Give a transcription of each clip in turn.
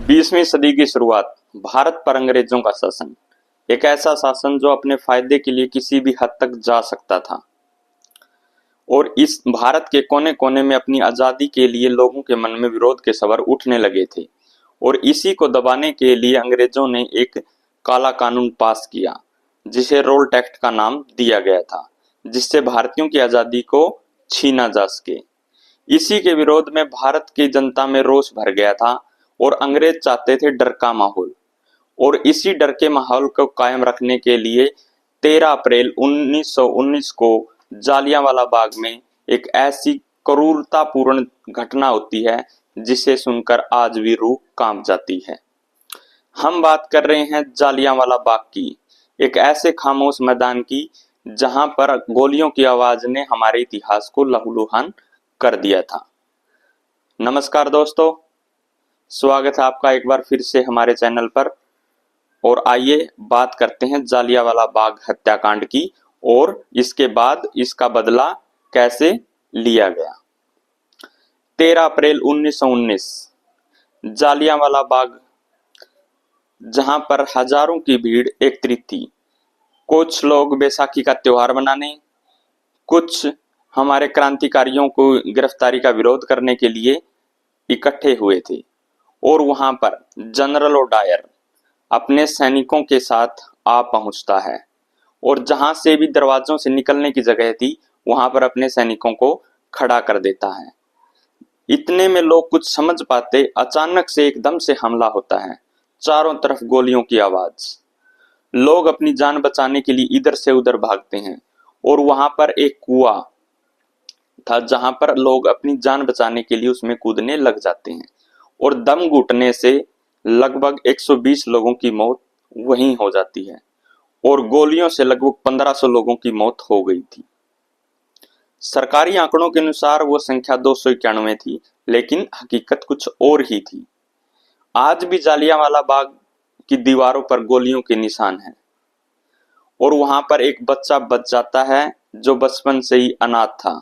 20वीं सदी की शुरुआत, भारत पर अंग्रेजों का शासन। एक ऐसा शासन जो अपने फायदे के लिए किसी भी हद तक जा सकता था और इस भारत के कोने कोने में अपनी आजादी के लिए लोगों के मन में विरोध के स्वर उठने लगे थे और इसी को दबाने के लिए अंग्रेजों ने एक काला कानून पास किया जिसे रोल्ट एक्ट का नाम दिया गया था, जिससे भारतीयों की आजादी को छीना जा सके। इसी के विरोध में भारत की जनता में रोष भर गया था और अंग्रेज चाहते थे डर का माहौल, और इसी डर के माहौल को कायम रखने के लिए 13 अप्रैल 1919 को जालियांवाला बाग में एक ऐसी क्रूरतापूर्ण घटना होती है जिसे सुनकर आज भी रूह कांप जाती है। हम बात कर रहे हैं जालियांवाला बाग की, एक ऐसे खामोश मैदान की जहां पर गोलियों की आवाज ने हमारे इतिहास को लहूलुहान कर दिया था। नमस्कार दोस्तों, स्वागत है आपका एक बार फिर से हमारे चैनल पर। और आइए बात करते हैं जालियांवाला बाग हत्याकांड की और इसके बाद इसका बदला कैसे लिया गया। 13 अप्रैल 1919 जालियांवाला बाग, जहां पर हजारों की भीड़ एकत्रित थी। कुछ लोग बैसाखी का त्योहार मनाने, कुछ हमारे क्रांतिकारियों को गिरफ्तारी का विरोध करने के लिए इकट्ठे हुए थे और वहां पर जनरल ओडायर अपने सैनिकों के साथ आ पहुंचता है और जहां से भी दरवाजों से निकलने की जगह थी वहां पर अपने सैनिकों को खड़ा कर देता है। इतने में लोग कुछ समझ पाते, अचानक से एकदम से हमला होता है, चारों तरफ गोलियों की आवाज। लोग अपनी जान बचाने के लिए इधर से उधर भागते हैं और वहां पर एक कुआं था जहां पर लोग अपनी जान बचाने के लिए उसमें कूदने लग जाते हैं और दम घुटने से लगभग 120 लोगों की मौत वहीं हो जाती है और गोलियों से लगभग 1500 लोगों की मौत हो गई थी। सरकारी आंकड़ों के अनुसार वो संख्या 291 थी, लेकिन हकीकत कुछ और ही थी। आज भी जालियांवाला बाग की दीवारों पर गोलियों के निशान हैं और वहां पर एक बच्चा बच जाता है जो बचपन से ही अनाथ था।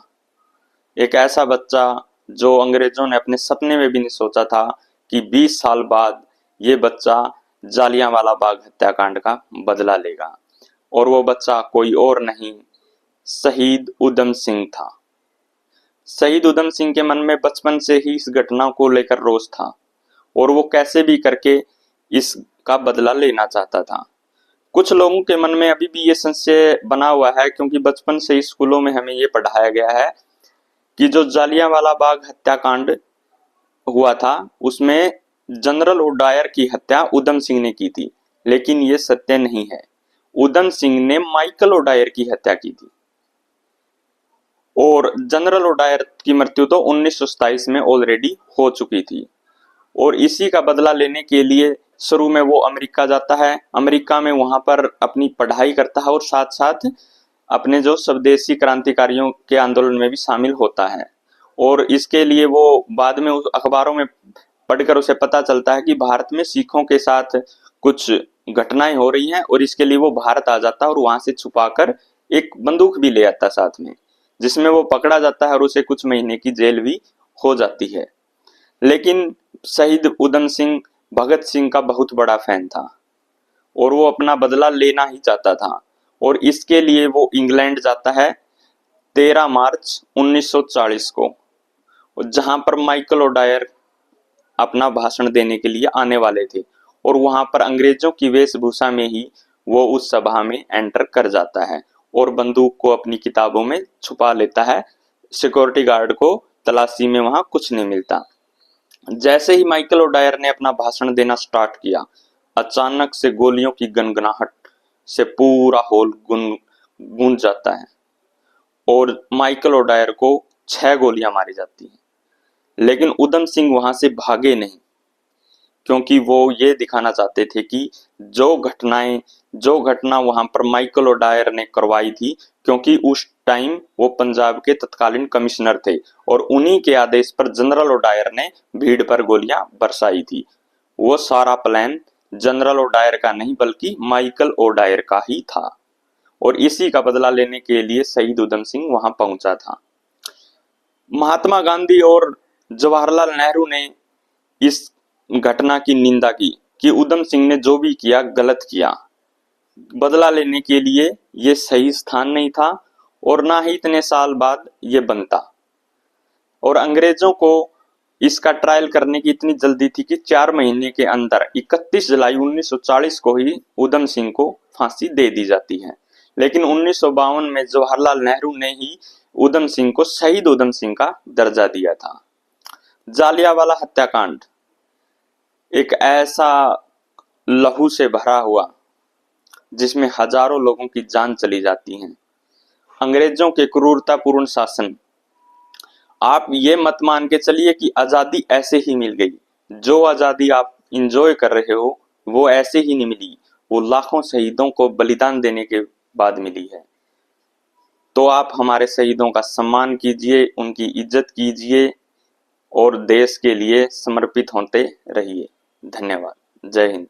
एक ऐसा बच्चा जो अंग्रेजों ने अपने सपने में भी नहीं सोचा था कि 20 साल बाद ये बच्चा जालियांवाला बाग हत्याकांड का बदला लेगा, और वो बच्चा कोई और नहीं, शहीद उधम सिंह था। शहीद उधम सिंह के मन में बचपन से ही इस घटना को लेकर रोष था और वो कैसे भी करके इसका बदला लेना चाहता था। कुछ लोगों के मन में अभी भी ये संशय बना हुआ है क्योंकि बचपन से स्कूलों में हमें ये पढ़ाया गया है कि जो जालियांवाला बाग हत्याकांड हुआ था उसमें जनरल ओडायर की हत्या उधम सिंह ने की थी, लेकिन ये सत्य नहीं है। उधम सिंह ने माइकल ओडायर की हत्या की थी और जनरल ओडायर की मृत्यु तो 1927 में ऑलरेडी हो चुकी थी। और इसी का बदला लेने के लिए शुरू में वो अमेरिका जाता है, अमेरिका में वहां पर अपनी पढ़ाई करता है और साथ साथ अपने जो स्वदेशी क्रांतिकारियों के आंदोलन में भी शामिल होता है। और इसके लिए वो बाद में उस अखबारों में पढ़कर उसे पता चलता है कि भारत में सिखों के साथ कुछ घटनाएं हो रही हैं और इसके लिए वो भारत आ जाता है और वहां से छुपाकर एक बंदूक भी ले आता साथ में, जिसमें वो पकड़ा जाता है और उसे कुछ महीने की जेल भी हो जाती है। लेकिन शहीद उधम सिंह भगत सिंह का बहुत बड़ा फैन था और वो अपना बदला लेना ही चाहता था और इसके लिए वो इंग्लैंड जाता है 13 मार्च 1940 को, जहां पर माइकल ओडायर अपना भाषण देने के लिए आने वाले थे और वहां पर अंग्रेजों की वेशभूषा में ही वो उस सभा में एंटर कर जाता है और बंदूक को अपनी किताबों में छुपा लेता है। सिक्योरिटी गार्ड को तलाशी में वहां कुछ नहीं मिलता। जैसे ही माइकल ओडायर ने अपना भाषण देना स्टार्ट किया, अचानक से गोलियों की गनगनाहट से पूरा हॉल गूंज जाता है और माइकल ओडायर को 6 गोलियां मारी जाती हैं। लेकिन उधम सिंह वहां से भागे नहीं क्योंकि वो ये दिखाना चाहते थे कि जो घटना वहां पर माइकल ओडायर ने करवाई थी, क्योंकि उस टाइम वो पंजाब के तत्कालीन कमिश्नर थे और उन्हीं के आदेश पर जनरल ओडायर ने भीड़ पर गोलियां बरसाई थी। वो सारा प्लान जनरल ओडायर का नहीं बल्कि माइकल ओडायर का ही था और इसी का बदला लेने के लिए शहीद उधम सिंह वहां पहुंचा था। महात्मा गांधी और जवाहरलाल नेहरू ने इस घटना की निंदा की कि उधम सिंह ने जो भी किया गलत किया। बदला लेने के लिए ये सही स्थान नहीं था और ना ही इतने साल बाद ये बनता। और अंग्रेजों को इसका ट्रायल करने की इतनी जल्दी थी कि 4 महीने के अंदर 31 जुलाई 1940 को ही उधम सिंह को फांसी दे दी जाती है। लेकिन 1952 में जवाहरलाल नेहरू ने ही उधम सिंह को शहीद उधम सिंह का दर्जा दिया था। जालियांवाला हत्याकांड एक ऐसा लहू से भरा हुआ जिसमें हजारों लोगों की जान चली जाती है। अंग्रेजों के क्रूरतापूर्ण शासन, आप ये मत मान के चलिए कि आजादी ऐसे ही मिल गई। जो आजादी आप इंजॉय कर रहे हो वो ऐसे ही नहीं मिली, वो लाखों शहीदों को बलिदान देने के बाद मिली है। तो आप हमारे शहीदों का सम्मान कीजिए, उनकी इज्जत कीजिए और देश के लिए समर्पित होते रहिए। धन्यवाद। जय हिंद।